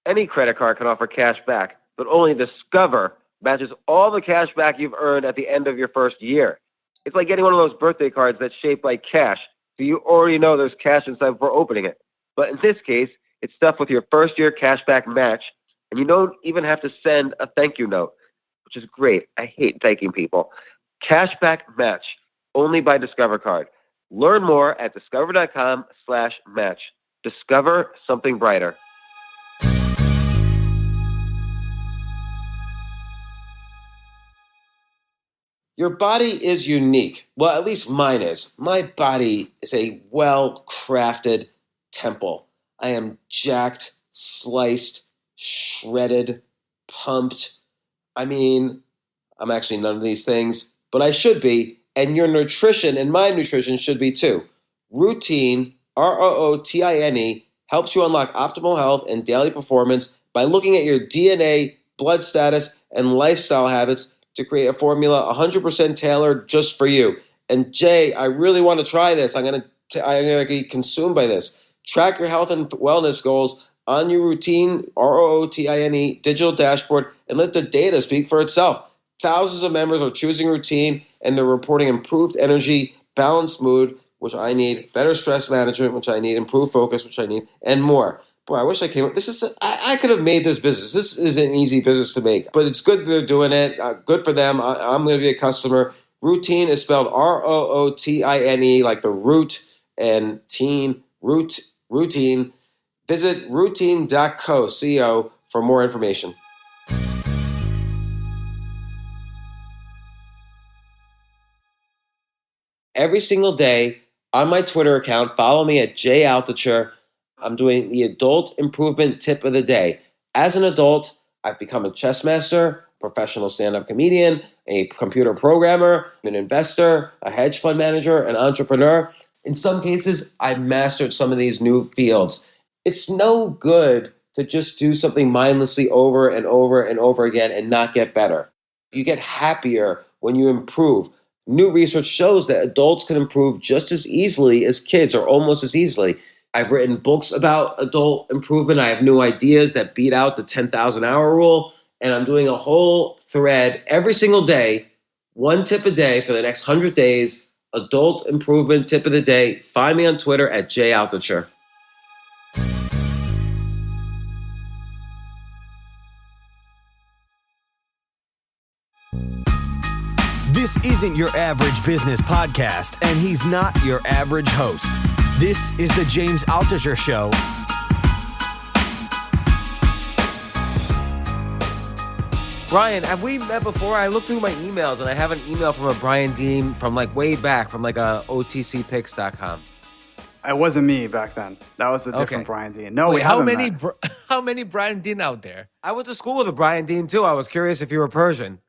Any credit card can offer cash back, but only Discover matches all the cash back you've earned at the end of your first year. It's like getting one of those birthday cards that's shaped like cash, so you already know there's cash inside before opening it. But in this case, it's stuffed with your first year cashback match, and you don't even have to send a thank you note, which is great. I hate thanking people. Cashback match, only by Discover Card. Learn more at discover.com/match. Discover something brighter. Your body is unique. Well, at least mine is. My body is a well-crafted temple. I am jacked, sliced, shredded, pumped. I mean, I'm actually none of these things, but I should be, and your nutrition and my nutrition should be too. Routine, Rootine, helps you unlock optimal health and daily performance by looking at your DNA, blood status, and lifestyle habits to create a formula 100% tailored just for you. And Jay, I really want to try this. I'm gonna get consumed by this. Track your health and wellness goals on your Routine, Rootine, digital dashboard, and let the data speak for itself. Thousands of members are choosing Routine, and they're reporting improved energy, balanced mood, which I need, better stress management, which I need, improved focus, which I need, and more. Boy, I wish I came up. I could have made this business. This is an easy business to make, but it's good they're doing it. Good for them. I'm going to be a customer. Routine is spelled Rootine, like the root, and teen, routine. Visit routine.co for more information. Every single day on my Twitter account, follow me at jaltucher. I'm doing the adult improvement tip of the day. As an adult, I've become a chess master, professional stand-up comedian, a computer programmer, an investor, a hedge fund manager, an entrepreneur. In some cases, I've mastered some of these new fields. It's no good to just do something mindlessly over and over and over again and not get better. You get happier when you improve. New research shows that adults can improve just as easily as kids, or almost as easily. I've written books about adult improvement. I have new ideas that beat out the 10,000 hour rule. And I'm doing a whole thread every single day, one tip a day for the next 100 days, adult improvement tip of the day. Find me on Twitter at jaltucher. This isn't your average business podcast, and he's not your average host. This is the James Altucher Show. Brian, have we met before? I looked through my emails, and I have an email from a Brian Dean from like way back, from like a otcpicks.com. It wasn't me back then. That was a different Brian Dean. No, wait, how many Brian Dean out there? I went to school with a Brian Dean too. I was curious if you were Persian.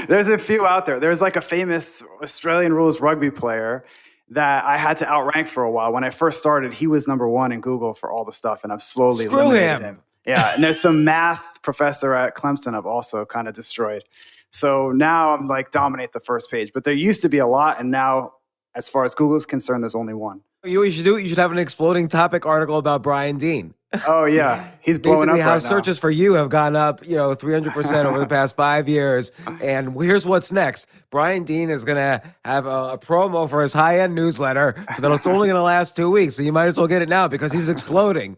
There's a few out there. There's like a famous Australian rules rugby player that I had to outrank for a while. When I first started, he was number one in Google for all the stuff, and I've slowly eliminated him. Yeah, and there's some math professor at Clemson I've also kind of destroyed. So now I'm like dominate the first page. But there used to be a lot, and now, as far as Google is concerned, there's only one. You know what you should do? You should have an exploding topic article about Brian Dean. Oh, yeah. He's blowing up right now. How searches for you have gone up, 300% over the past 5 years. And here's what's next. Brian Dean is going to have a promo for his high-end newsletter that's only going to last 2 weeks. So you might as well get it now because he's exploding.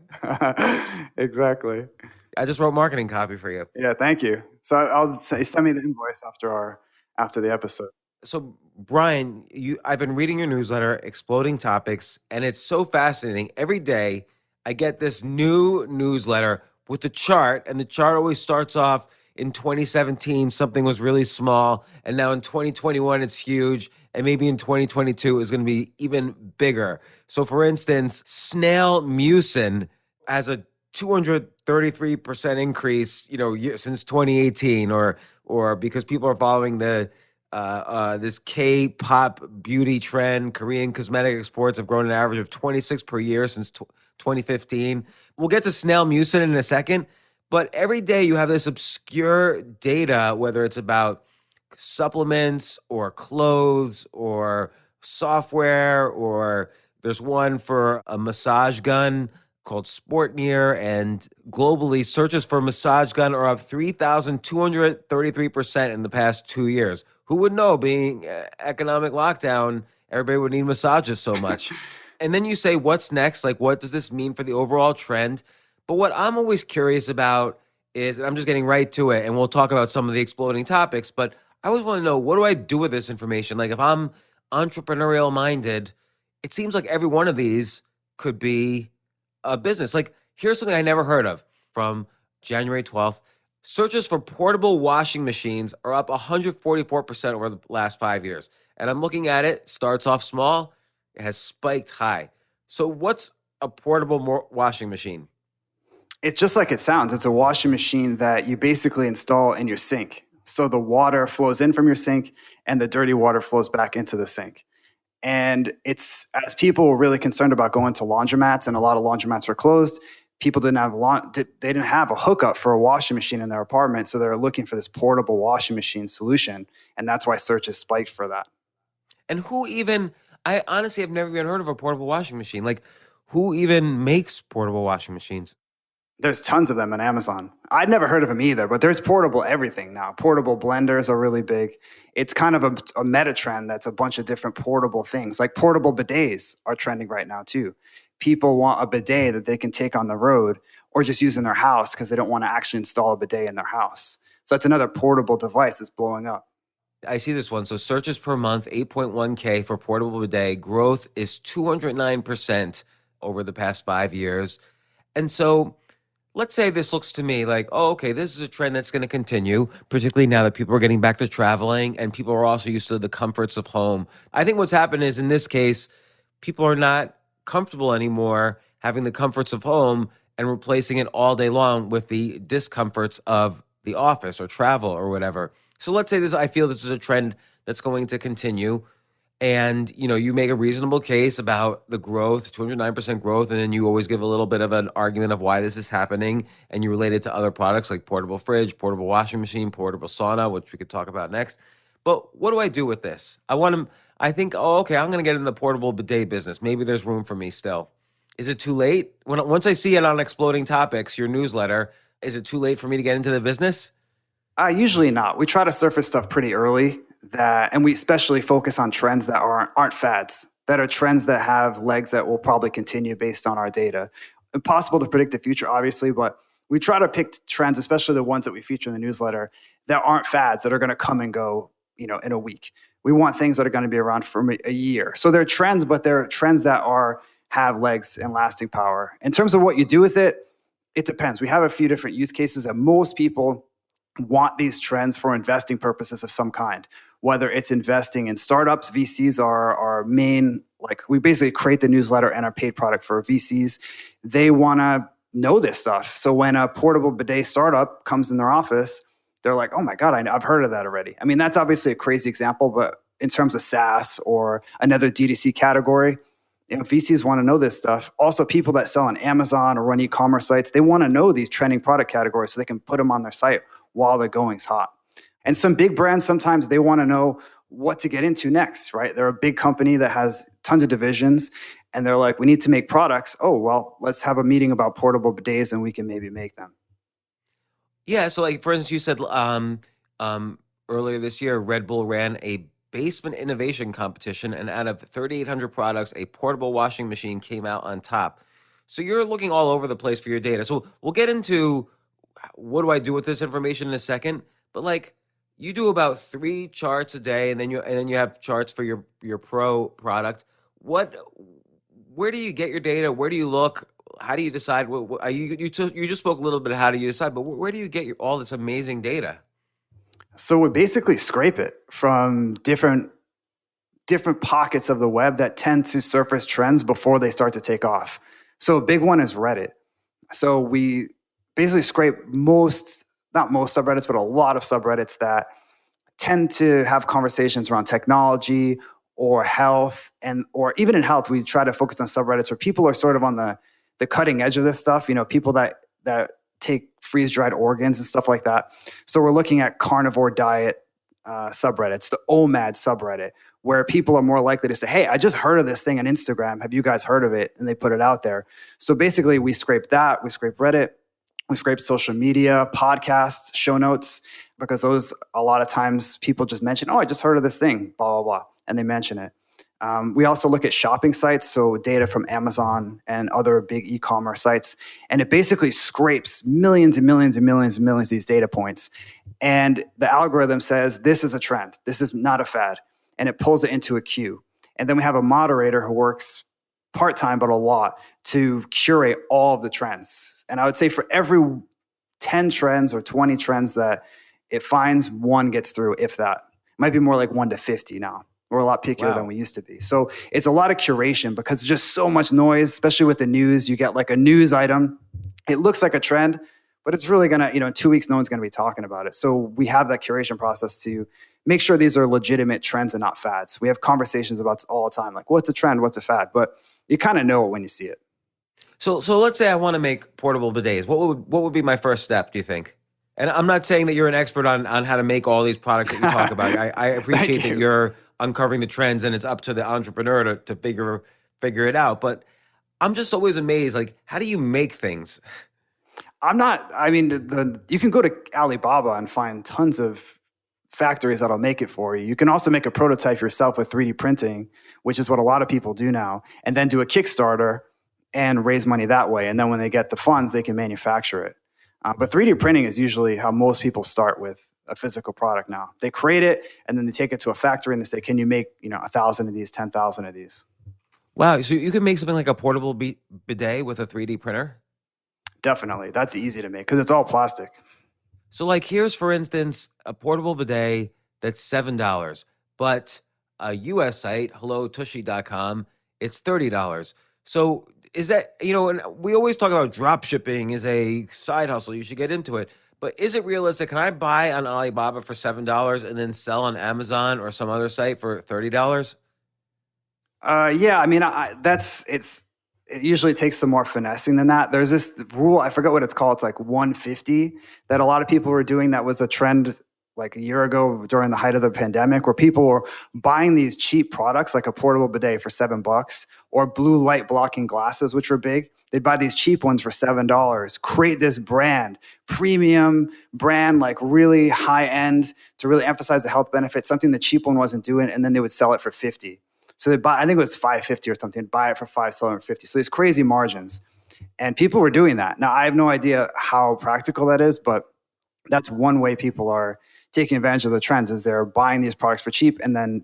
Exactly. I just wrote marketing copy for you. Yeah, thank you. So I'll say, send me the invoice after the episode. So, Brian, I've been reading your newsletter, Exploding Topics, and it's so fascinating. Every day, I get this new newsletter with the chart, and the chart always starts off in 2017, something was really small, and now in 2021, it's huge, and maybe in 2022, it's going to be even bigger. So, for instance, snail mucin has a 233% increase, since 2018, or because people are following this K-pop beauty trend. Korean cosmetic exports have grown an average of 26 per year since 2015. We'll get to snail mucin in a second, but every day you have this obscure data, whether it's about supplements or clothes or software, or there's one for a massage gun called Sportneer, and globally, searches for massage gun are up 3,233% in the past 2 years. Who would know, being economic lockdown, everybody would need massages so much. And then you say, what's next? Like, what does this mean for the overall trend? But what I'm always curious about is, and I'm just getting right to it, and we'll talk about some of the exploding topics, but I always want to know, what do I do with this information? Like, if I'm entrepreneurial minded, it seems like every one of these could be a business. Like, here's something I never heard of from January 12th. Searches for portable washing machines are up 144% over the last 5 years. And I'm looking at it, starts off small, it has spiked high. So what's a portable washing machine? It's just like it sounds. It's a washing machine that you basically install in your sink. So the water flows in from your sink and the dirty water flows back into the sink. And it's, as people were really concerned about going to laundromats, and a lot of laundromats were closed, people didn't have they didn't have a hookup for a washing machine in their apartment, so they were looking for this portable washing machine solution, and that's why searches spiked for that. And who even, I honestly have never even heard of a portable washing machine. Like, who even makes portable washing machines? There's tons of them on Amazon. I'd never heard of them either, but there's portable everything now. Portable blenders are really big. It's kind of a meta trend that's a bunch of different portable things. Like portable bidets are trending right now too. People want a bidet that they can take on the road or just use in their house because they don't want to actually install a bidet in their house. So that's another portable device that's blowing up. I see this one. So searches per month, 8.1K for portable bidet. Growth is 209% over the past 5 years. And so let's say this looks to me like, oh, okay, this is a trend that's going to continue, particularly now that people are getting back to traveling and people are also used to the comforts of home. I think what's happened is, in this case, people are not comfortable anymore having the comforts of home and replacing it all day long with the discomforts of the office or travel or whatever. So let's say this, I feel this is a trend that's going to continue. And, you know, you make a reasonable case about the growth, 209% growth, and then you always give a little bit of an argument of why this is happening, and you relate it to other products like portable fridge, portable washing machine, portable sauna, which we could talk about next. But what do I do with this? I think, oh, okay, I'm going to get in the portable bidet business. Maybe there's room for me still. Is it too late? Once I see it on Exploding Topics, your newsletter, is it too late for me to get into the business? Usually not. We try to surface stuff pretty early, and we especially focus on trends that aren't fads, that are trends that have legs that will probably continue based on our data. Impossible to predict the future, obviously, but we try to pick trends, especially the ones that we feature in the newsletter, that aren't fads, that are going to come and go, in a week. We want things that are going to be around for a year. So they're trends, but they're trends that have legs and lasting power. In terms of what you do with it, it depends. We have a few different use cases, and most people want these trends for investing purposes of some kind, whether it's investing in startups. VCs are our main, we basically create the newsletter and our paid product for VCs. They want to know this stuff. So when a portable bidet startup comes in their office, they're like, oh my God, I've heard of that already. I mean, that's obviously a crazy example, but in terms of SaaS or another D2C category, VCs want to know this stuff. Also, people that sell on Amazon or run e-commerce sites, they want to know these trending product categories so they can put them on their site while the going's hot. And some big brands, sometimes they want to know what to get into next, right? They're a big company that has tons of divisions, and they're like, we need to make products. Oh, well, let's have a meeting about portable bidets and we can maybe make them. Yeah, so for instance, you said earlier this year, Red Bull ran a basement innovation competition, and out of 3,800 products, a portable washing machine came out on top. So you're looking all over the place for your data. So we'll get into what do I do with this information in a second, but you do about 3 charts a day, and then you have charts for your pro product. Where do you get your data? Where do you look? How do you decide? You just spoke a little bit of how do you decide, but where do you get all this amazing data? So we basically scrape it from different pockets of the web that tend to surface trends before they start to take off. So a big one is Reddit. So we basically scrape not most subreddits, but a lot of subreddits that tend to have conversations around technology or health, or even in health, we try to focus on subreddits where people are sort of on the cutting edge of this stuff. People that take freeze-dried organs and stuff like that. So we're looking at carnivore diet subreddits, the OMAD subreddit, where people are more likely to say, hey, I just heard of this thing on Instagram. Have you guys heard of it? And they put it out there. So basically we scrape that, we scrape Reddit, we scrape social media, podcasts, show notes, because those, a lot of times people just mention, oh, I just heard of this thing, blah, blah, blah, and they mention it. We also look at shopping sites, so data from Amazon and other big e-commerce sites, and it basically scrapes millions and millions and millions and millions of these data points. And the algorithm says, this is a trend, this is not a fad, and it pulls it into a queue. And then we have a moderator who works part-time, but a lot, to curate all of the trends. And I would say for every 10 trends or 20 trends that it finds, one gets through, if that. It might be more like 1 to 50 now. We're a lot pickier than we used to be. So it's a lot of curation because there's just so much noise, especially with the news. You get like a news item. It looks like a trend, but it's really going to, in 2 weeks, no one's going to be talking about it. So we have that curation process to make sure these are legitimate trends and not fads. We have conversations about this all the time, like what's a trend, what's a fad, but you kind of know it when you see it. So let's say I want to make portable bidets. What would be my first step, do you think? And I'm not saying that you're an expert on how to make all these products that you talk about. I appreciate that you're uncovering the trends and it's up to the entrepreneur to figure it out. But I'm just always amazed, like, how do you make things? You can go to Alibaba and find tons of factories that'll make it for you. You can also make a prototype yourself with 3D printing, which is what a lot of people do now, and then do a Kickstarter and raise money that way. And then when they get the funds, they can manufacture it. But 3D printing is usually how most people start with a physical product now. They create it, and then they take it to a factory, and they say, can you make 1,000 of these, 10,000 of these? Wow, so you can make something like a portable bidet with a 3D printer? Definitely. That's easy to make because it's all plastic. So like here's, for instance, a portable bidet that's $7, but a US site, hellotushy.com, it's $30. So is that, and we always talk about drop shipping is a side hustle. You should get into it. But is it realistic? Can I buy on Alibaba for $7 and then sell on Amazon or some other site for $30? It usually takes some more finessing than that. There's this rule, I forget what it's called. It's like 150 that a lot of people were doing. That was a trend like a year ago during the height of the pandemic, where people were buying these cheap products like a portable bidet for $7 or blue light blocking glasses, which were big. They'd buy these cheap ones for $7, create this brand, premium brand, like really high end to really emphasize the health benefits, something the cheap one wasn't doing, and then they would sell it for 50. So they buy, I think it was $5.50 or something, buy it for $5, sell it for $50. So these crazy margins. And people were doing that. Now, I have no idea how practical that is, but that's one way people are taking advantage of the trends, is they're buying these products for cheap and then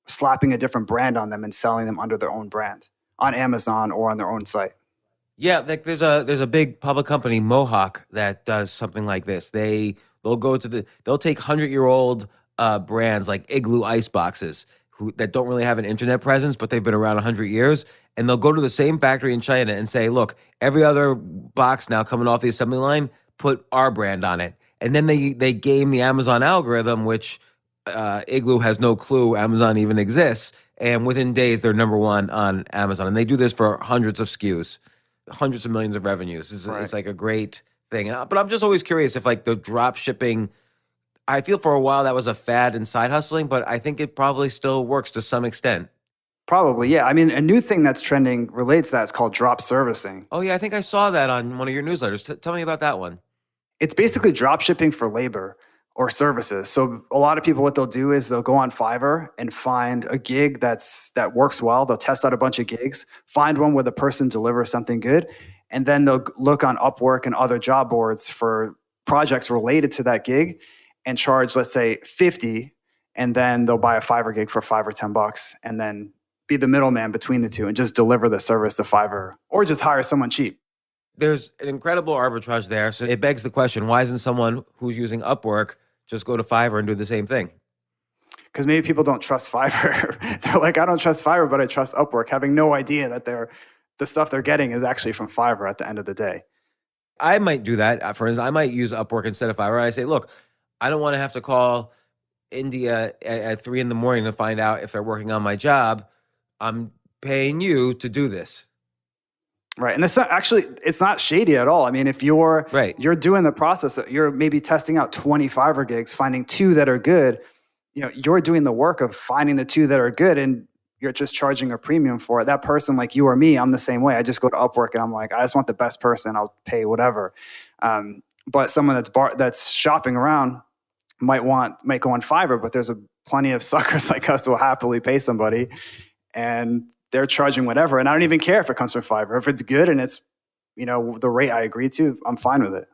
slapping a different brand on them and selling them under their own brand on Amazon or on their own site. Yeah, like there's a big public company, Mohawk, that does something like this. They'll take 100-year-old brands like Igloo ice boxes that don't really have an internet presence, but they've been around 100 years, and they'll go to the same factory in China and say, look, every other box now coming off the assembly line, put our brand on it. And then they game the Amazon algorithm, which Igloo has no clue Amazon even exists, and within days they're number one on Amazon. And they do this for hundreds of SKUs, hundreds of millions of revenues. It's like a great thing. But I'm just always curious if like the drop shipping, I feel for a while that was a fad in side hustling, but I think it probably still works to some extent. Probably, yeah. I mean, a new thing that's trending relates to that. It's called drop servicing. Oh yeah, I think I saw that on one of your newsletters. Tell me about that one. It's basically drop shipping for labor or services. So a lot of people, what they'll do is they'll go on Fiverr and find a gig that works well. They'll test out a bunch of gigs, find one where the person delivers something good, and then they'll look on Upwork and other job boards for projects related to that gig and charge, let's say, $50, and then they'll buy a Fiverr gig for $5 or $10, and then be the middleman between the two and just deliver the service to Fiverr, or just hire someone cheap. There's an incredible arbitrage there. So it begs the question, why isn't someone who's using Upwork just go to Fiverr and do the same thing? Because maybe people don't trust Fiverr. They're like, I don't trust Fiverr, but I trust Upwork, having no idea that the stuff they're getting is actually from Fiverr at the end of the day. I might do that. For instance, I might use Upwork instead of Fiverr. I say, look, I don't want to have to call India at 3 a.m. to find out if they're working on my job. I'm paying you to do this. Right. And it's not shady at all. I mean, if you're doing the process, you're maybe testing out 20 Fiverr gigs, finding 2 that are good, you're doing the work of finding the two that are good, and you're just charging a premium for it. That person, like you or me, I'm the same way. I just go to Upwork and I'm like, I just want the best person. I'll pay whatever. But someone that's shopping around might go on Fiverr, but there's plenty of suckers like us who will happily pay somebody, and they're charging whatever. And I don't even care if it comes from Fiverr. If it's good and it's the rate I agree to, I'm fine with it.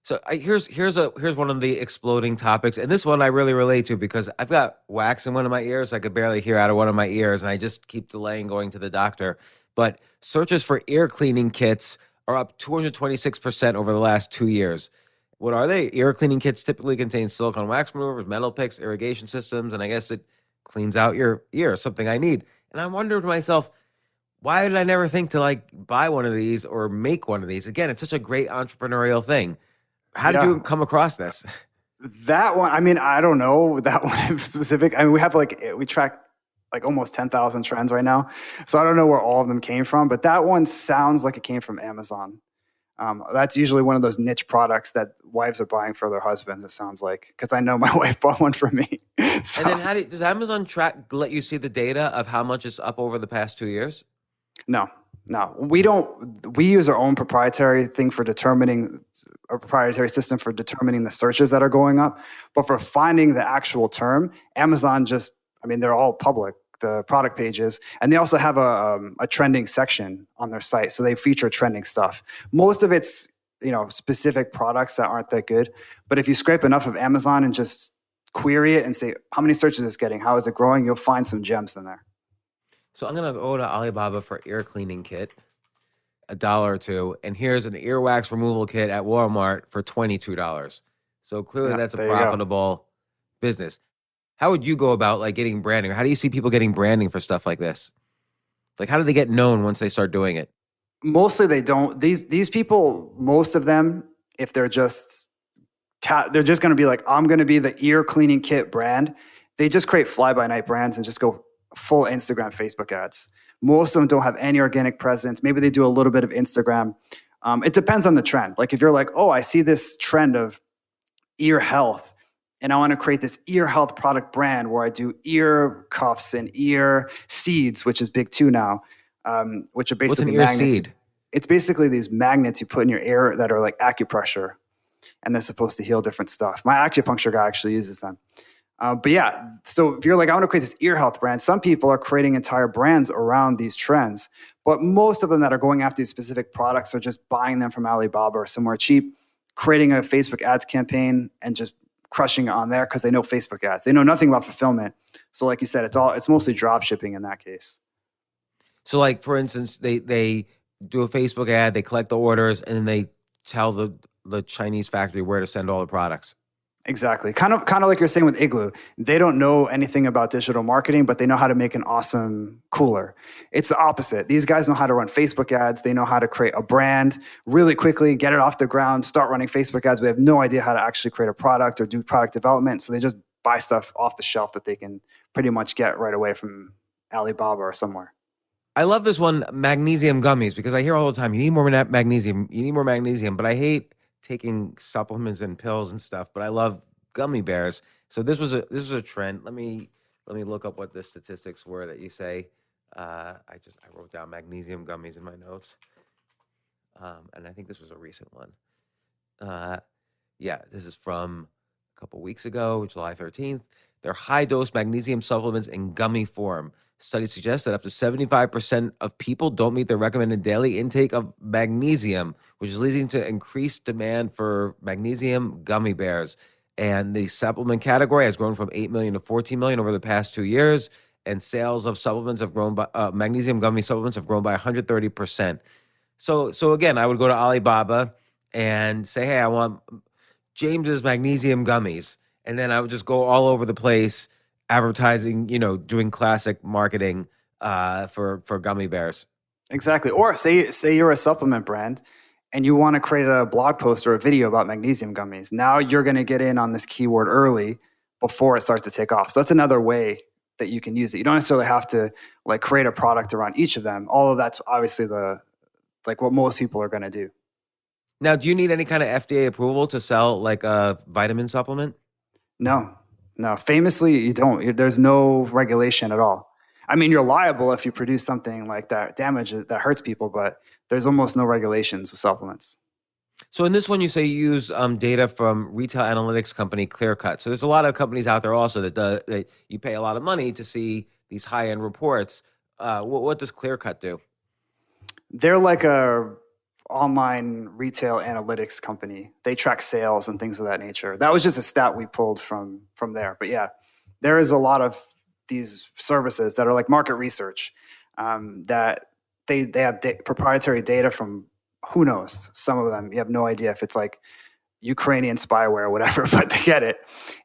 So here's one of the exploding topics, and this one I really relate to because I've got wax in one of my ears. I could barely hear out of one of my ears, and I just keep delaying going to the doctor. But searches for ear cleaning kits are up 226% over the last 2 years. What are they? Ear cleaning kits typically contain silicone wax removers, metal picks, irrigation systems, and I guess it cleans out your ear, something I need. And I wondered to myself, why did I never think to buy one of these or make one of these? Again, it's such a great entrepreneurial thing. How did you come across this? That one, I mean, I don't know that one specific. I mean, we track almost 10,000 trends right now. So I don't know where all of them came from, but that one sounds like it came from Amazon. That's usually one of those niche products that wives are buying for their husbands, it sounds like, because I know my wife bought one for me. So, and then does Amazon let you see the data of how much it's up over the past 2 years? No, we don't. We use our own proprietary thing for determining a proprietary system for determining the searches that are going up. But for finding the actual term, Amazon they're all public, the product pages, and they also have a trending section on their site. So they feature trending stuff. Most of it's, specific products that aren't that good. But if you scrape enough of Amazon and just query it and say, how many searches it's getting? How is it growing? You'll find some gems in there. So I'm going to go to Alibaba for ear cleaning kit, $1 or $2. And here's an earwax removal kit at Walmart for $22. So clearly that's a profitable business. How would you go about getting branding? Or how do you see people getting branding for stuff like this? How do they get known once they start doing it? Mostly they don't. These people, most of them, if they're just going to be I'm going to be the ear cleaning kit brand. They just create fly-by-night brands and just go full Instagram, Facebook ads. Most of them don't have any organic presence. Maybe they do a little bit of Instagram. It depends on the trend. If you're I see this trend of ear health, and I want to create this ear health product brand where I do ear cuffs and ear seeds, which is big too now, which are basically What's an ear magnets. Seed? It's basically these magnets you put in your ear that are like acupressure, and they're supposed to heal different stuff. My acupuncture guy actually uses them. But yeah, so if you're I want to create this ear health brand, some people are creating entire brands around these trends. But most of them that are going after these specific products are just buying them from Alibaba or somewhere cheap, creating a Facebook ads campaign and just crushing it on there because they know Facebook ads. They know nothing about fulfillment. So like you said, it's mostly drop shipping in that case. So for instance, they do a Facebook ad, they collect the orders, and then they tell the Chinese factory where to send all the products. Exactly. Kind of like you're saying with Igloo. They don't know anything about digital marketing, but they know how to make an awesome cooler. It's the opposite. These guys know how to run Facebook ads. They know how to create a brand really quickly, get it off the ground, start running Facebook ads. We have no idea how to actually create a product or do product development. So they just buy stuff off the shelf that they can pretty much get right away from Alibaba or somewhere. I love this one, magnesium gummies, because I hear all the time, you need more magnesium, but I hate taking supplements and pills and stuff, but I love gummy bears. So this was a trend. Let me look up what the statistics were that you say. I wrote down magnesium gummies in my notes. And I think this was a recent one. This is from a couple weeks ago, July 13th. They're high-dose magnesium supplements in gummy form. Studies suggest that up to 75% of people don't meet their recommended daily intake of magnesium, which is leading to increased demand for magnesium gummy bears. And the supplement category has grown from 8 million to 14 million over the past 2 years. And sales of supplements have grown by magnesium gummy supplements have grown by 130%. So again, I would go to Alibaba and say, hey, I want James's magnesium gummies. And then I would just go all over the place advertising, doing classic marketing for gummy bears. Exactly. Or say you're a supplement brand and you want to create a blog post or a video about magnesium gummies. Now you're going to get in on this keyword early before it starts to take off. So that's another way that you can use it. You don't necessarily have to create a product around each of them. All of that's obviously what most people are going to do. Now, do you need any kind of FDA approval to sell a vitamin supplement? No, No, famously, you don't. There's no regulation at all. I mean, you're liable if you produce something like that damage that hurts people, but there's almost no regulations with supplements. So in this one, you say you use data from retail analytics company ClearCut. So there's a lot of companies out there also that you pay a lot of money to see these high-end reports. What does ClearCut do? They're like a online retail analytics company. They track sales and things of that nature. That was just a stat we pulled from there. But yeah, there is a lot of these services that are like market research that they have proprietary data from who knows. Some of them you have no idea if it's like Ukrainian spyware or whatever, but they get it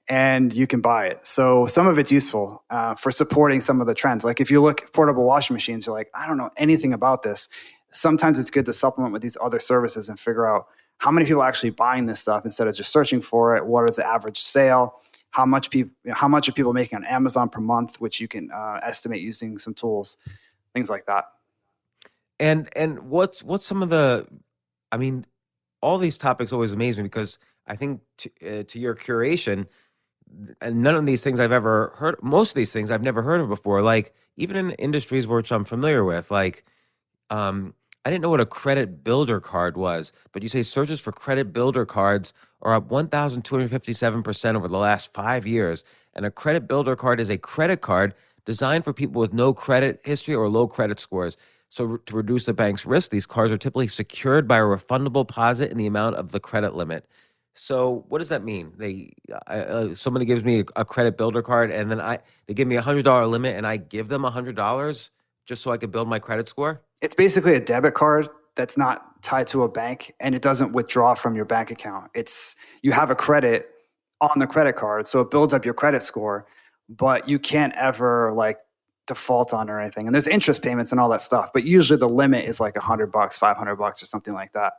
and you can buy it. So some of it's useful for supporting some of the trends. Like if you look at portable washing machines, you're like, I don't know anything about this. Sometimes it's good to supplement with these other services and figure out how many people are actually buying this stuff instead of just searching for it. What is the average sale? How much are people making on Amazon per month, which you can estimate using some tools, things like that. And what's some of the, I mean, all these topics always amaze me because I think to your curation, and none of these things I've ever heard, most of these things I've never heard of before, like even in industries which I'm familiar with, like I didn't know what a credit builder card was, but you say searches for credit builder cards are up 1,257% over the last 5 years. And a credit builder card is a credit card designed for people with no credit history or low credit scores. So to reduce the bank's risk, these cards are typically secured by a refundable deposit in the amount of the credit limit. So what does that mean? Somebody gives me a credit builder card, and then they give me $100 limit, and I give them $100 just so I could build my credit score? It's basically a debit card that's not tied to a bank, and it doesn't withdraw from your bank account. You have a credit on the credit card, so it builds up your credit score, but you can't ever like default on or anything. And there's interest payments and all that stuff, but usually the limit is like $100, $500 or something like that.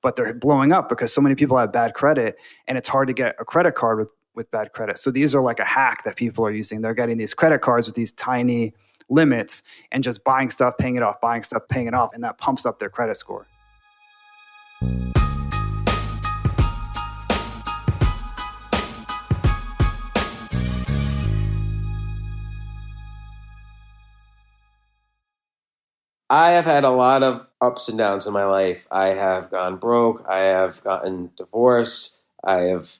But they're blowing up because so many people have bad credit, and it's hard to get a credit card with bad credit. So these are like a hack that people are using. They're getting these credit cards with these tiny limits and just buying stuff, paying it off, buying stuff, paying it off, and that pumps up their credit score. I have had a lot of ups and downs in my life. I have gone broke. I have gotten divorced. I have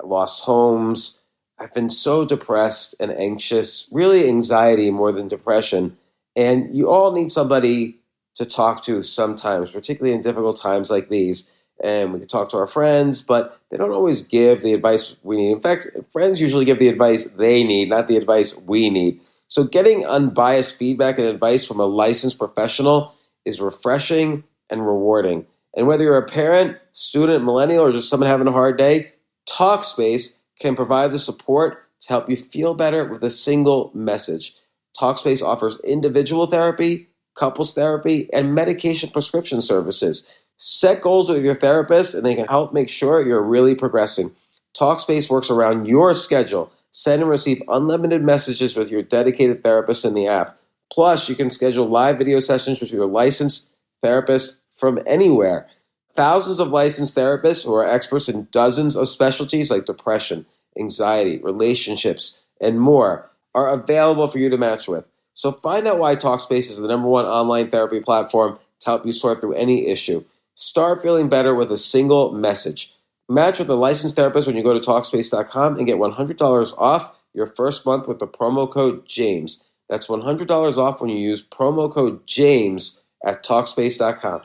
lost homes. I've been so depressed and anxious, really anxiety more than depression. And you all need somebody to talk to sometimes, particularly in difficult times like these. And we can talk to our friends, but they don't always give the advice we need. In fact, friends usually give the advice they need, not the advice we need. So getting unbiased feedback and advice from a licensed professional is refreshing and rewarding. And whether you're a parent, student, millennial, or just someone having a hard day, Talkspace can provide the support to help you feel better with a single message. Talkspace offers individual therapy, couples therapy, and medication prescription services. Set goals with your therapist, and they can help make sure you're really progressing. Talkspace works around your schedule. Send and receive unlimited messages with your dedicated therapist in the app. Plus, you can schedule live video sessions with your licensed therapist from anywhere. Thousands of licensed therapists who are experts in dozens of specialties like depression, anxiety, relationships, and more are available for you to match with. So find out why Talkspace is the #1 online therapy platform to help you sort through any issue. Start feeling better with a single message. Match with a licensed therapist when you go to Talkspace.com and get $100 off your first month with the promo code JAMES. That's $100 off when you use promo code JAMES at Talkspace.com.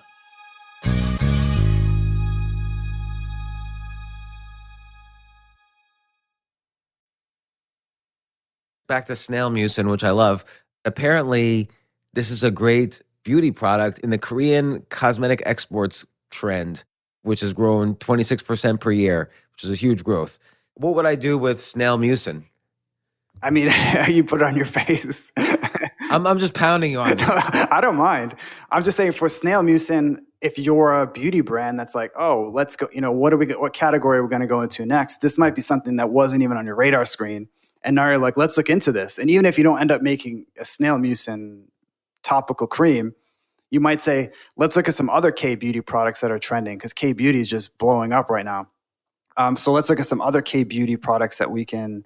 Back to snail mucin, which I love. Apparently, this is a great beauty product in the Korean cosmetic exports trend, which has grown 26% per year, which is a huge growth. What would I do with snail mucin? I mean, you put it on your face. I'm just pounding you on this. I don't mind. I'm just saying for snail mucin, if you're a beauty brand that's like, oh, let's go, what category are we going to go into next? This might be something that wasn't even on your radar screen. And now you're like, let's look into this. And even if you don't end up making a snail mucin topical cream, you might say, let's look at some other K-beauty products that are trending because K-beauty is just blowing up right now. So let's look at some other K-beauty products that we can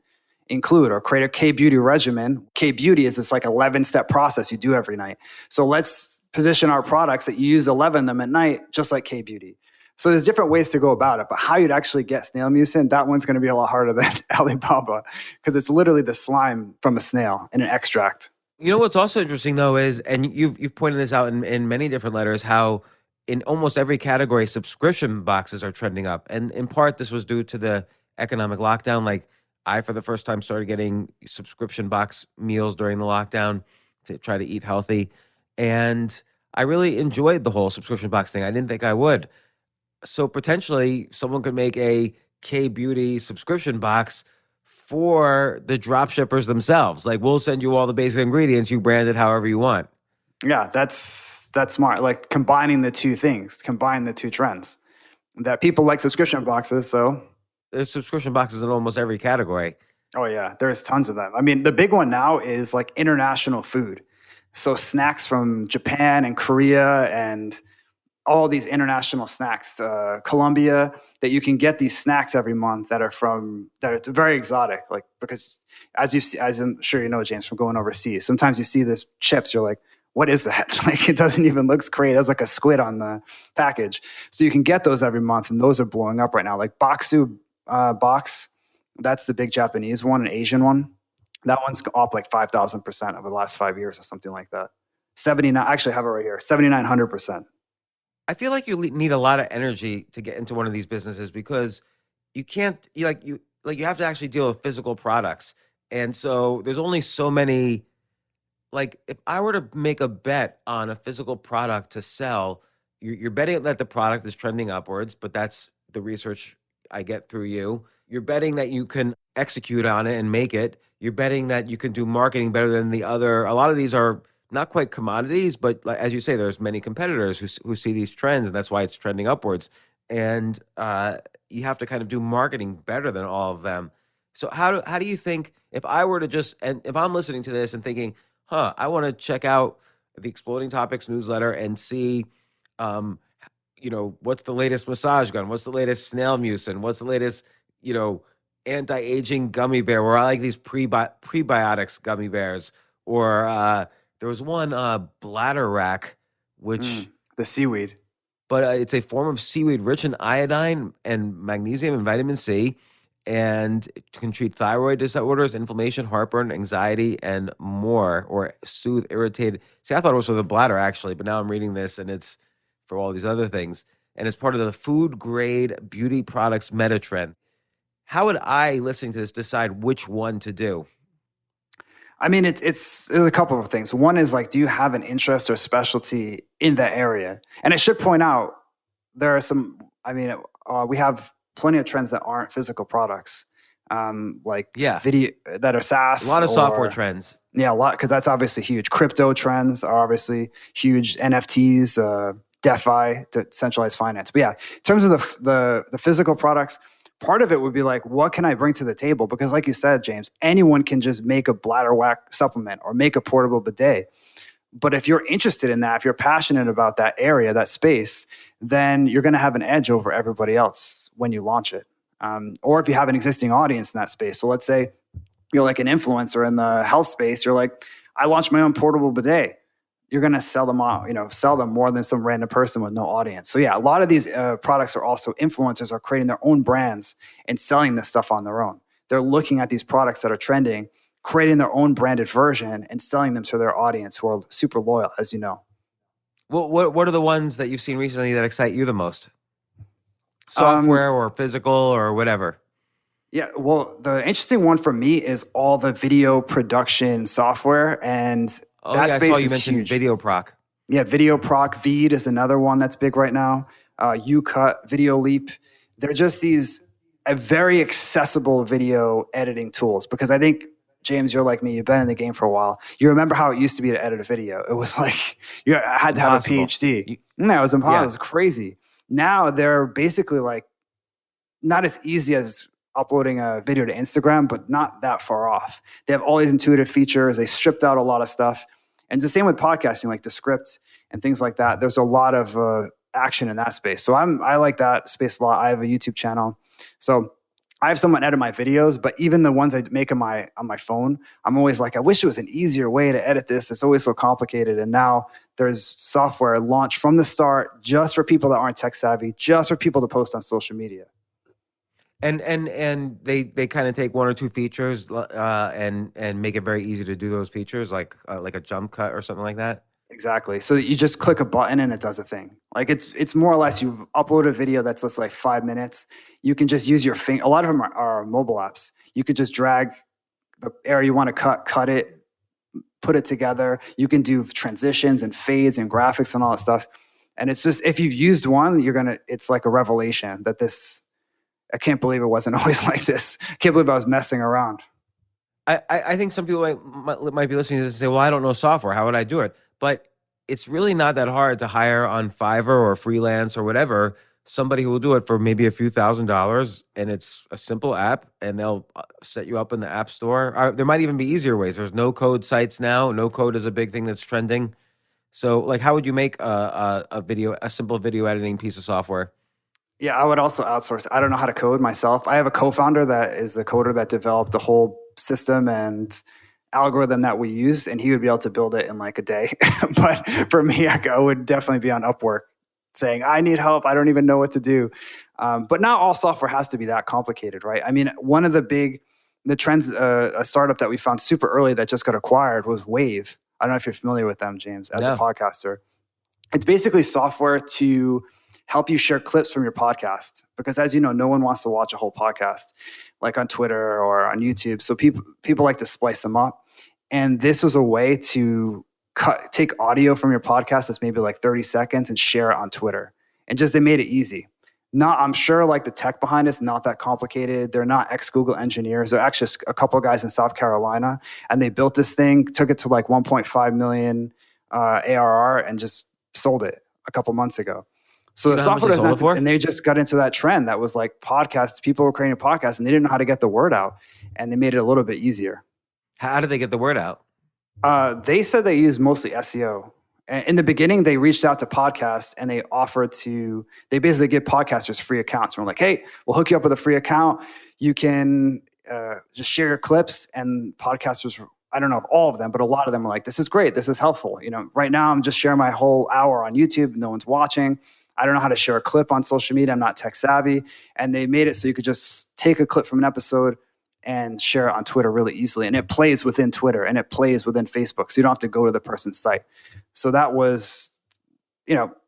include, or create a K-beauty regimen. K-beauty is this like 11-step process you do every night. So let's position our products that you use 11 of them at night, just like K-beauty. So there's different ways to go about it, but how you'd actually get snail mucin, that one's going to be a lot harder than Alibaba, because it's literally the slime from a snail in an extract. You know what's also interesting though is, and you've pointed this out in many different letters, how in almost every category subscription boxes are trending up, and in part this was due to the economic lockdown. Like I, for the first time, started getting subscription box meals during the lockdown to try to eat healthy, and I really enjoyed the whole subscription box thing. I didn't think I would. So potentially someone could make a K-beauty subscription box for the drop shippers themselves. Like, we'll send you all the basic ingredients, you brand it however you want. Yeah, that's smart. Like combining the two things, combine the two trends. That people like subscription boxes, so There's subscription boxes in almost every category. oh yeah, there's tons of them. I mean, the big one now is like international food. So snacks from Japan and Korea and all these international snacks, Colombia, that you can get these snacks every month that are very exotic. Like, because as I'm sure you know, James, from going overseas, sometimes you see this chips, you're like, what is that? Like, it doesn't even look great. There's like a squid on the package. So you can get those every month, and those are blowing up right now. Like Baksu box, that's the big Japanese one, an Asian one. That one's up like 5,000% over the last 5 years or something like that. 79, actually I have it right here, 7,900%. I feel like you need a lot of energy to get into one of these businesses, because you can't, you have to actually deal with physical products. And so there's only so many. Like, if I were to make a bet on a physical product to sell, you're betting that the product is trending upwards, but that's the research I get through you. You're betting that you can execute on it and make it. You're betting that you can do marketing better than the other. A lot of these are not quite commodities, but like, as you say, there's many competitors who see these trends, and that's why it's trending upwards. And you have to kind of do marketing better than all of them. So how do you think, if I were to and if I'm listening to this and thinking, I want to check out the Exploding Topics newsletter and see, what's the latest massage gun? What's the latest snail mucin? What's the latest, anti-aging gummy bear, where I like these prebiotics gummy bears, or there was one bladder rack, which the seaweed, but it's a form of seaweed rich in iodine and magnesium and vitamin C, and it can treat thyroid disorders, inflammation, heartburn, anxiety, and more, or soothe irritated. See, I thought it was for the bladder actually, but now I'm reading this and it's for all these other things, and it's part of the food grade beauty products meta trend. How would I, listening to this, decide which one to do? I mean, there's a couple of things. One is like, do you have an interest or specialty in that area? And I should point out, there are some, we have plenty of trends that aren't physical products, video that are SaaS. A lot of software trends. Yeah, a lot, because that's obviously huge. Crypto trends are obviously huge. NFTs, DeFi, decentralized finance. But yeah, in terms of the physical products, part of it would be like, what can I bring to the table? Because like you said, James, anyone can just make a bladder whack supplement or make a portable bidet. But if you're interested in that, if you're passionate about that area, that space, then you're going to have an edge over everybody else when you launch it. Or if you have an existing audience in that space. So let's say you're like an influencer in the health space. You're like, I launched my own portable bidet. You're going to sell them more than some random person with no audience. So yeah, a lot of these products are also, influencers are creating their own brands and selling this stuff on their own. They're looking at these products that are trending, creating their own branded version and selling them to their audience who are super loyal, as you know. Well, what are the ones that you've seen recently that excite you the most? Software or physical or whatever? Yeah, well, the interesting one for me is all the video production software, and that space I saw you is mentioned huge. Video Proc. Yeah, Video Proc, Veed is another one that's big right now. UCut, Video Leap. They're just these very accessible video editing tools, because I think, James, you're like me, you've been in the game for a while. You remember how it used to be to edit a video. It was like, you had to have a PhD. No, it was impossible. It was crazy. Now they're basically like, not as easy as uploading a video to Instagram, but not that far off. They have all these intuitive features. They stripped out a lot of stuff. And the same with podcasting, like the script and things like that. There's a lot of action in that space. So I like that space a lot. I have a YouTube channel. So I have someone edit my videos, but even the ones I make on my phone, I'm always like, I wish it was an easier way to edit this. It's always so complicated. And now there's software launched from the start just for people that aren't tech savvy, just for people to post on social media. And they kind of take one or two features and make it very easy to do those features, like a jump cut or something like that. Exactly. So you just click a button and it does a thing. Like it's more or less, you've uploaded a video that's just like 5 minutes. You can just use your finger. A lot of them are mobile apps. You could just drag the area you want to cut it, put it together. You can do transitions and fades and graphics and all that stuff. And it's just, if you've used one, it's like a revelation that I can't believe it wasn't always like this. I can't believe I was messing around. I think some people might be listening to this and say, well, I don't know software. How would I do it? But it's really not that hard to hire on Fiverr or freelance or whatever, somebody who will do it for maybe a few $1,000s, and it's a simple app, and they'll set you up in the app store. There might even be easier ways. There's no-code sites now. No-code is a big thing that's trending. So, like, how would you make a simple video editing piece of software? Yeah, I would also outsource. I don't know how to code myself. I have a co-founder that is the coder that developed the whole system and algorithm that we use, and he would be able to build it in like a day. But for me, I would definitely be on Upwork saying, I need help. I don't even know what to do. But not all software has to be that complicated, right? I mean, one of the trends, a startup that we found super early that just got acquired was Wave. I don't know if you're familiar with them, James, as a podcaster. It's basically software to help you share clips from your podcast, because as you know, no one wants to watch a whole podcast like on Twitter or on YouTube. So people like to splice them up. And this was a way to take audio from your podcast that's maybe like 30 seconds and share it on Twitter. And they made it easy. I'm sure like the tech behind it's not that complicated. They're not ex-Google engineers. They're actually a couple of guys in South Carolina, and they built this thing, took it to like 1.5 million ARR and just sold it a couple months ago. So the software doesn't have to, and they just got into that trend that was like podcasts. People were creating podcasts and they didn't know how to get the word out, and they made it a little bit easier. How did they get the word out? They said they used mostly SEO. In the beginning, they reached out to podcasts and they basically give podcasters free accounts. And we're like, hey, we'll hook you up with a free account. You can just share your clips. And podcasters, I don't know if all of them, but a lot of them are like, this is great. This is helpful. Right now I'm just sharing my whole hour on YouTube. No one's watching. I don't know how to share a clip on social media. I'm not tech savvy. And they made it so you could just take a clip from an episode and share it on Twitter really easily. And it plays within Twitter and it plays within Facebook. So you don't have to go to the person's site. So that was,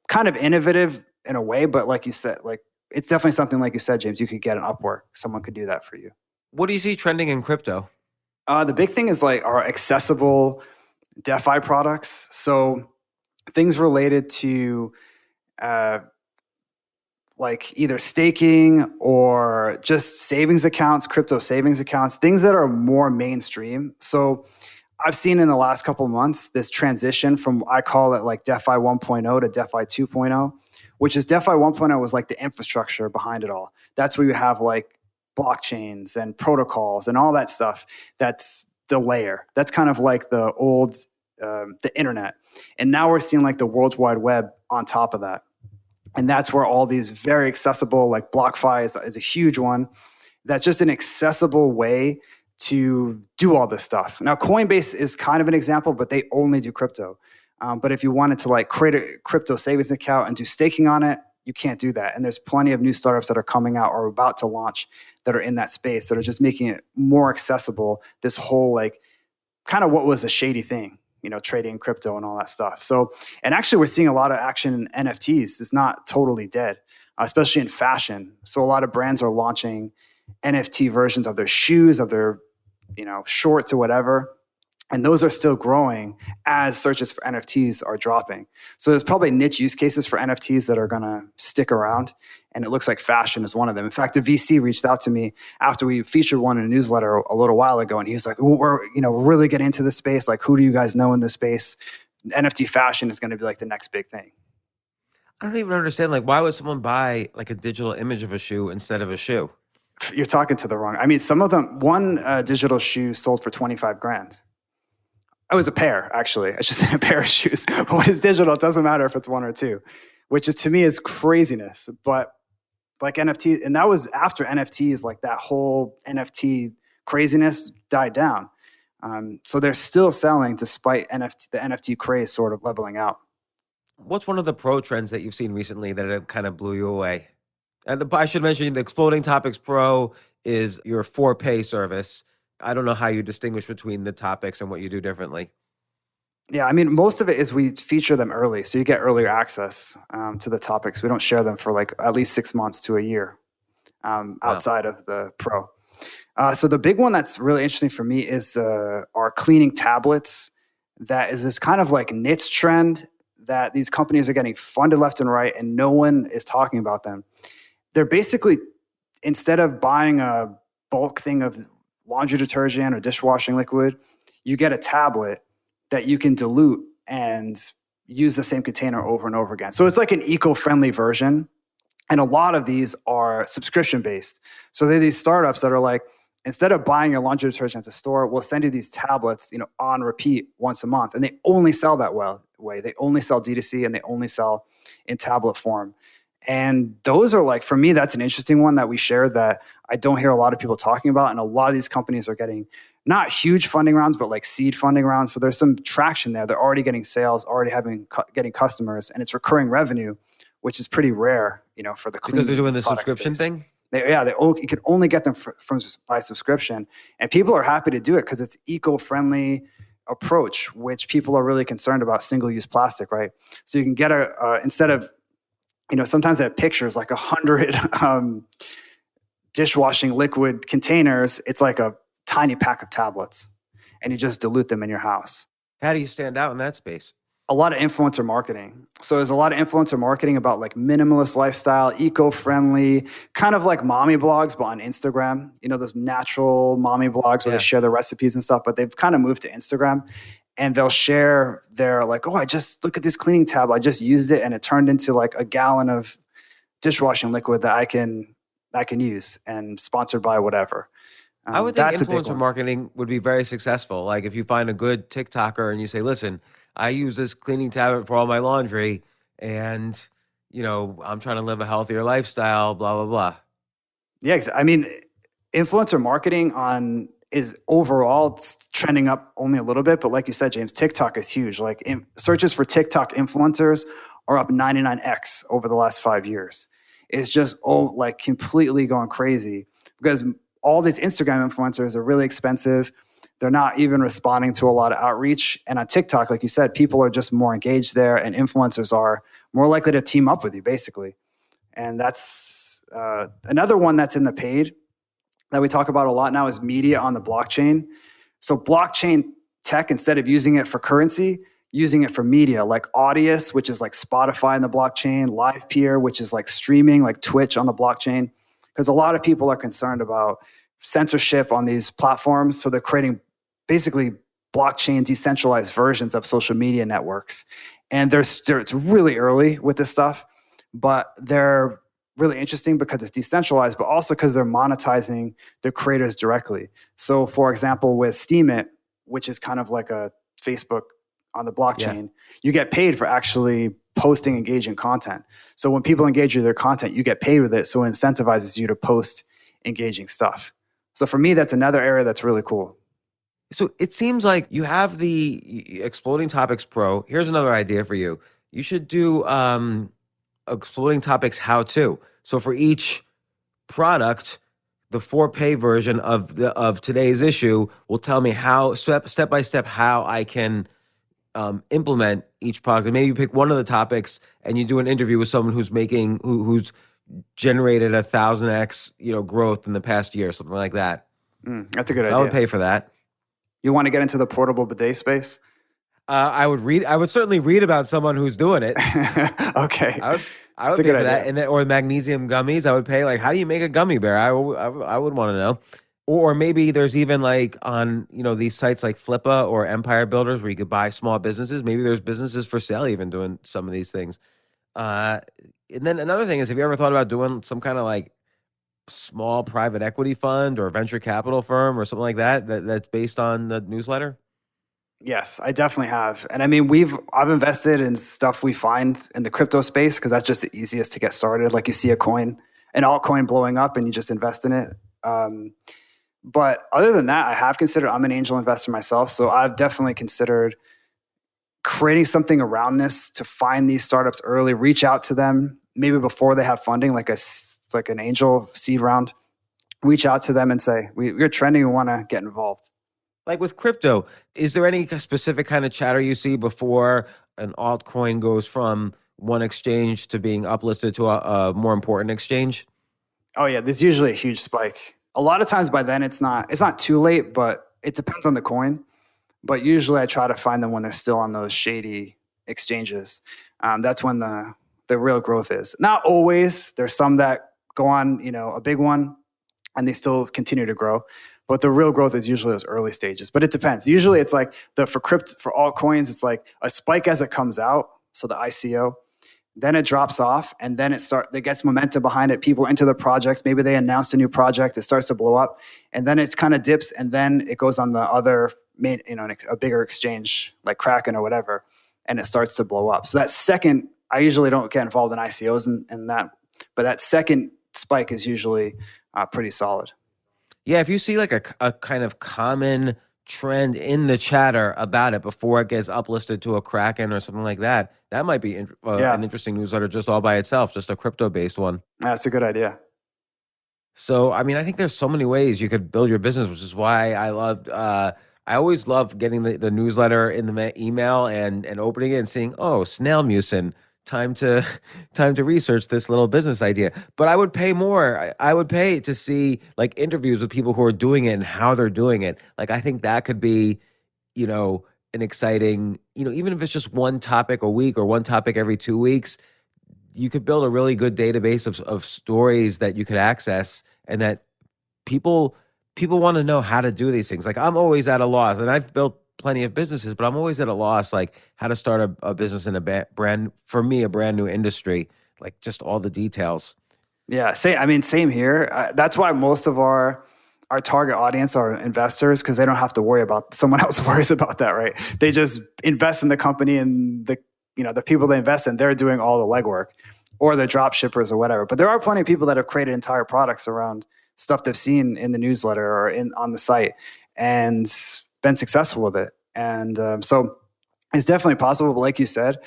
kind of innovative in a way, but like you said, like it's definitely something like you said, James, you could get an Upwork. Someone could do that for you. What do you see trending in crypto? The big thing is like our accessible DeFi products. So things related to like either staking or just savings accounts, crypto savings accounts, things that are more mainstream. So I've seen in the last couple of months this transition from, I call it like DeFi 1.0 to DeFi 2.0, which is DeFi 1.0 was like the infrastructure behind it all. That's where you have like blockchains and protocols and all that stuff. That's the layer. That's kind of like the old, the internet. And now we're seeing like the World Wide Web on top of that. And that's where all these very accessible, like BlockFi is a huge one. That's just an accessible way to do all this stuff. Now, Coinbase is kind of an example, but they only do crypto. But if you wanted to like create a crypto savings account and do staking on it, you can't do that. And there's plenty of new startups that are coming out or about to launch that are in that space that are just making it more accessible. This whole like kind of what was a shady thing, trading crypto and all that stuff. So, and actually we're seeing a lot of action in NFTs. It's not totally dead, especially in fashion. So a lot of brands are launching NFT versions of their shoes, of their, shorts or whatever. And those are still growing as searches for NFTs are dropping. So there's probably niche use cases for NFTs that are going to stick around. And it looks like fashion is one of them. In fact, a VC reached out to me after we featured one in a newsletter a little while ago. And he was like, we're really getting into this space. Like, who do you guys know in this space? NFT fashion is going to be like the next big thing. I don't even understand. Like, why would someone buy like a digital image of a shoe instead of a shoe? You're talking to the wrong. I mean, some of them, one digital shoe sold for 25 grand. It was a pair, actually. I should say a pair of shoes. But when it's digital, it doesn't matter if it's one or two, which is, to me, is craziness. But like NFT, and that was after NFTs, like that whole NFT craziness died down. So they're still selling despite the NFT craze sort of leveling out. What's one of the pro trends that you've seen recently that it kind of blew you away? And I should mention the Exploding Topics Pro is your for-pay service. I don't know how you distinguish between the topics and what you do differently. Yeah, I mean, most of it is we feature them early, so you get earlier access to the topics. We don't share them for like at least 6 months to a year outside of the pro. So the big one that's really interesting for me is our cleaning tablets. That is this kind of like niche trend that these companies are getting funded left and right, and no one is talking about them. They're basically, instead of buying a bulk thing of laundry detergent or dishwashing liquid, you get a tablet that you can dilute and use the same container over and over again. So it's like an eco-friendly version. And a lot of these are subscription based. So they're these startups that are like, instead of buying your laundry detergent at the store, we'll send you these tablets, on repeat once a month. And they only sell that way. They only sell D2C and they only sell in tablet form. And those are like, for me, that's an interesting one that we share that I don't hear a lot of people talking about. And a lot of these companies are getting not huge funding rounds, but like seed funding rounds. So there's some traction there. They're already getting sales, already getting customers, and it's recurring revenue, which is pretty rare, for the clean because they're doing the subscription space. thing. You can only get them from by subscription, and people are happy to do it because it's eco-friendly approach, which people are really concerned about single-use plastic, right? So you can get instead of, sometimes they have pictures like 100 dishwashing liquid containers. It's like a tiny pack of tablets, and you just dilute them in your house. How do you stand out in that space? A lot of influencer marketing. So there's a lot of influencer marketing about like minimalist lifestyle, eco-friendly, kind of like mommy blogs, but on Instagram. Those natural mommy blogs where they share their recipes and stuff, but they've kind of moved to Instagram. And they'll share their like, I just look at this cleaning tablet. I just used it and it turned into like a gallon of dishwashing liquid that I can use, and sponsored by whatever. I would think influencer marketing would be very successful. Like if you find a good TikToker and you say, listen, I use this cleaning tablet for all my laundry and, I'm trying to live a healthier lifestyle, blah, blah, blah. Yeah, I mean, influencer marketing is overall trending up only a little bit. But like you said, James, TikTok is huge. Like searches for TikTok influencers are up 99x over the last 5 years. It's just like completely going crazy because all these Instagram influencers are really expensive. They're not even responding to a lot of outreach. And on TikTok, like you said, people are just more engaged there, and influencers are more likely to team up with you, basically. And that's another one that's in the paid that we talk about a lot now is media on the blockchain. So blockchain tech, instead of using it for currency, using it for media, like Audius, which is like Spotify on the blockchain, LivePeer, which is like streaming, like Twitch on the blockchain. Because a lot of people are concerned about censorship on these platforms. So they're creating basically blockchain decentralized versions of social media networks. And it's really early with this stuff, but they're really interesting because it's decentralized, but also because they're monetizing the creators directly. So for example, with Steemit, which is kind of like a Facebook on the blockchain, you get paid for actually posting engaging content. So when people engage with their content, you get paid with it. So it incentivizes you to post engaging stuff. So for me, that's another area that's really cool. So it seems like you have the Exploding Topics Pro. Here's another idea for you. You should do Exploding Topics how-to. So for each product, the for-pay version of today's issue will tell me how step by step how I can implement each product. And maybe you pick one of the topics and you do an interview with someone who's generated 1,000x growth in the past year, something like that. That's a good idea. I would pay for that. You want to get into the portable bidet space? I would certainly read about someone who's doing it. Okay. I would pay for that. And or magnesium gummies. I would pay. Like, how do you make a gummy bear? I would want to know. Or maybe there's even like on these sites like Flippa or Empire Builders where you could buy small businesses. Maybe there's businesses for sale even doing some of these things. And then another thing is, have you ever thought about doing some kind of like small private equity fund or venture capital firm or something like that's based on the newsletter? Yes, I definitely have. And I mean, I've invested in stuff we find in the crypto space because that's just the easiest to get started. Like you see a coin an altcoin blowing up and you just invest in it. But other than that, I'm an angel investor myself. So I've definitely considered creating something around this to find these startups early, reach out to them, maybe before they have funding, like an angel seed round, reach out to them and say, we're trending, we want to get involved. Like with crypto, is there any specific kind of chatter you see before an altcoin goes from one exchange to being uplisted to a more important exchange? Oh yeah, there's usually a huge spike. A lot of times by then it's not too late, but it depends on the coin. But usually I try to find them when they're still on those shady exchanges. That's when the real growth is. Not always. There's some that go on, a big one, and they still continue to grow. But the real growth is usually those early stages. But it depends. Usually it's like for altcoins, it's like a spike as it comes out, so the ICO. Then it drops off, and then it gets momentum behind it. People enter the projects. Maybe they announced a new project. It starts to blow up, and then it kind of dips, and then it goes on the other main, a bigger exchange like Kraken or whatever, and it starts to blow up. So that second, I usually don't get involved in ICOs and that, but that second spike is usually pretty solid. Yeah, if you see like a kind of common trend in the chatter about it before it gets uplisted to a Kraken or something like that, that might be an interesting newsletter just all by itself, just a crypto-based one. That's a good idea. So, I mean, I think there's so many ways you could build your business, which is why I always love getting the newsletter in the email and opening it and seeing, oh, snail mucin, time to research this little business idea. But I would pay more. I would pay to see like interviews with people who are doing it and how they're doing it. Like, I think that could be, an exciting, even if it's just one topic a week or one topic every 2 weeks, you could build a really good database of stories that you could access, and that people want to know how to do these things. Like, I'm always at a loss, and I've built plenty of businesses, but I'm always at a loss, like how to start a business in a brand new industry, like just all the details. Yeah, same here. That's why most of our target audience are investors, because they don't have to worry about someone else worries about that, right? They just invest in the company, and the people they invest in, they're doing all the legwork, or the drop shippers or whatever. But there are plenty of people that have created entire products around stuff they've seen in the newsletter or on the site and been successful with it. And so it's definitely possible. But like you said,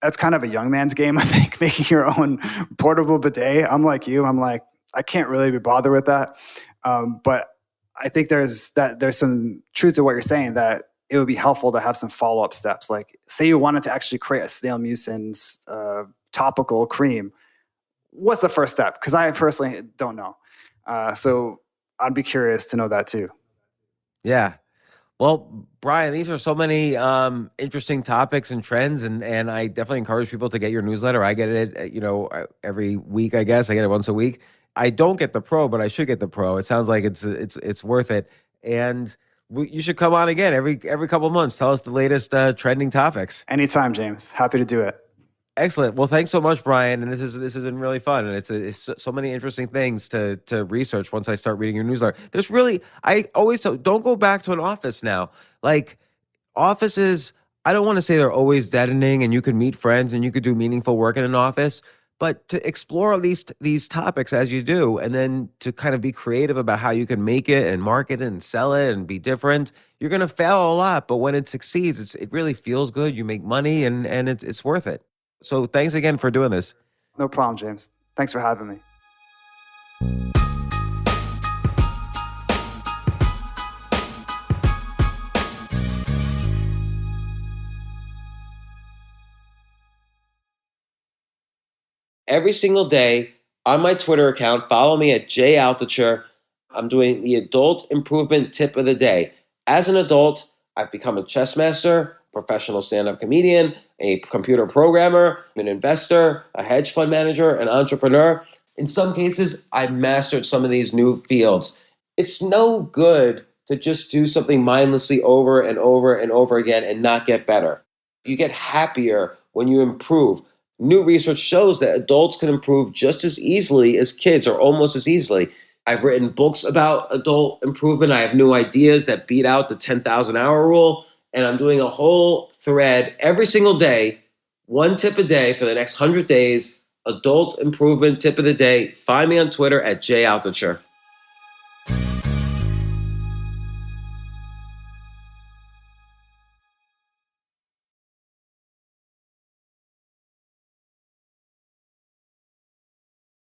that's kind of a young man's game, I think, making your own portable bidet. I'm like you. I'm like, I can't really be bothered with that. But I think there's some truth to what you're saying, that it would be helpful to have some follow-up steps. Like, say you wanted to actually create a snail mucin topical cream. What's the first step? Because I personally don't know. So I'd be curious to know that too. Yeah. Well, Brian, these are so many interesting topics and trends, and I definitely encourage people to get your newsletter. I get it, every week. I guess I get it once a week. I don't get the pro, but I should get the pro. It sounds like it's worth it, and you should come on again every couple of months. Tell us the latest trending topics. Anytime, James. Happy to do it. Excellent. Well, thanks so much, Brian. And this has been really fun. And it's so many interesting things to research once I start reading your newsletter. I always tell, don't go back to an office now. Like, offices, I don't want to say they're always deadening and you could meet friends and you could do meaningful work in an office, but to explore at least these topics as you do, and then to kind of be creative about how you can make it and market it and sell it and be different. You're going to fail a lot, but when it succeeds, it really feels good. You make money and it's worth it. So thanks again for doing this. No problem, James. Thanks for having me. Every single day on my Twitter account, follow me at jaltucher. I'm doing the adult improvement tip of the day. As an adult, I've become a chess master, professional stand-up comedian, a computer programmer, an investor, a hedge fund manager, an entrepreneur. In some cases, I've mastered some of these new fields. It's no good to just do something mindlessly over and over and over again and not get better. You get happier when you improve. New research shows that adults can improve just as easily as kids, or almost as easily. I've written books about adult improvement. I have new ideas that beat out the 10,000 hour rule. And I'm doing a whole thread every single day, one tip a day for the next 100 days adult improvement tip of the day. Find me on Twitter at JAltucher.